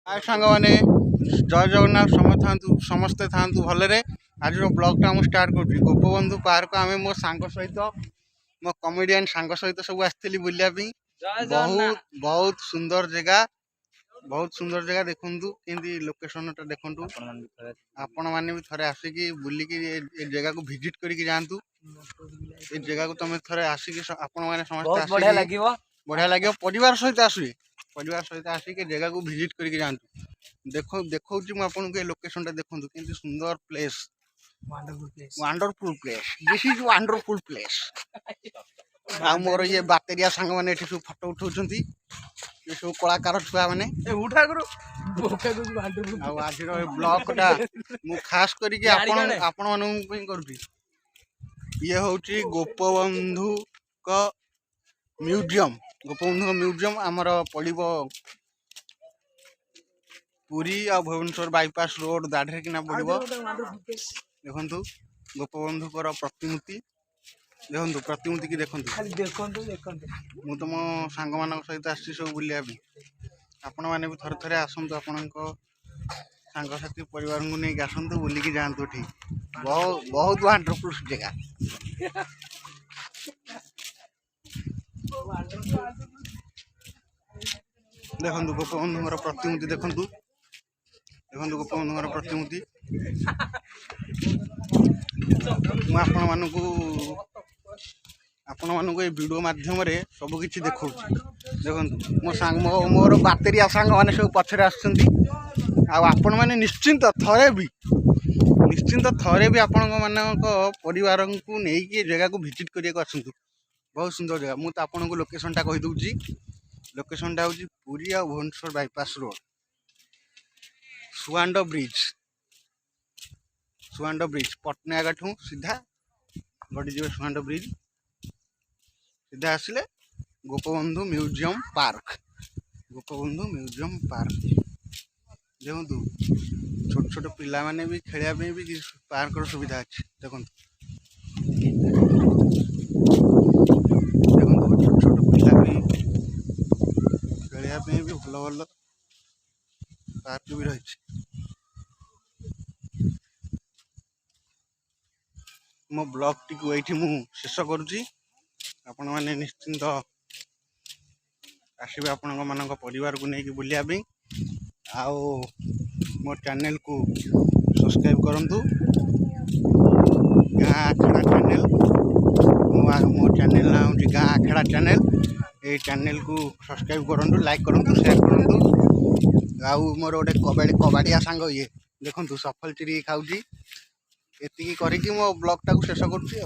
हाय सांग मैंने जय जगन्नाथ समस्ते था भलरे आज ब्लॉगटा मुझे स्टार्ट कर गोपबंधु पार्क आम मो सांग सहित मो कमेडियन सांग सहित सब आसती बुलापी बहुत बहुत सुंदर जगह देखु कि लोकेशन देखु आपण मैंने भी थे आसिक बुलिकी जगह को विजिट करके जातु ये जगह को तुम थे आसिक आपण मैंने समस्त बढ़िया लगे परिवार सहित आसवे परिवार सहित आसिक जगह को विजिट करके जातु देखो देखो मुझे लोकेशन देखो कि सुंदर place wonderful place this is wonderful place आ मोर ये बातेरिया सांग मैंने सब फोटो उठाऊँ सब कलाकार छुआ मैंने आज ब्लॉगटा मु खास करके आपण मानू करुँगी ये हूँ गोपबंधु म्यूजियम गोपबंधु म्यूजियम आमर पड़ो पुरी आ भुवनेश्वर बाईपास रोड दाढ़े किना पड़ो देखु गोपबंधुकर प्रतिमूर्ति देखो प्रतिमूर्ति की देखो मु तुम सांग मान सहित आसी सब बुलिया आपण मैंने भी थरे थरे आसतु आपण सांगसाथी परिवार को नहीं आसतु बुलिकी जातु ठीक बहुत बहुत वंडरफुल जगह देखो गोपबंधुर प्रतिमूर्ति देखु देखो गोपबंधुर प्रतिमूर्ति आपण मानक ये वीडियो माध्यम सबकि देखा देखो मो सांग मोर बातेरिया सांग मैंने सब पछरे आपण मैंने निश्चिंत थे भी आपण मानक परिवार को लेकिन जगह को विजिट करने आसतु बहुत सुंदर जगह मुझे आपन को लोकेशनटा कहीदे लोकेशनटा हूँ पुरी आ भुवनेश्वर बाईपास रोड सुआंड ब्रिज पटनायक ठूँ सीधा गड़ी जी सुआंड ब्रिज सीधा आसिले गोपबंधु म्यूजियम पार्क देखु छोट छोट पिला माने भी खेलने भी पार्क सुविधा अच्छी देखो छोट छोट पिला भी खेलने भी भल भल पार्क भी रही मो ब्लॉग टी ये शेष करुँची आपण मैंने निश्चिंत आसबे आपण मान परिवार को लेकिन बुलाया आओ मो चैनल को सब्सक्राइब करूँ गाँ आखेड़ा चैनल मो चैनल ना हूँ गाँ आखेड़ा चैनल ये चैनल को सब्सक्राइब करूँ लाइक करूँ शेयर करूँ आउ मोर गोटे कबाड़िया सांग ये देखो सफल चिरी खाऊँ ये करके मो ब्लॉगटा को शेष करुँची।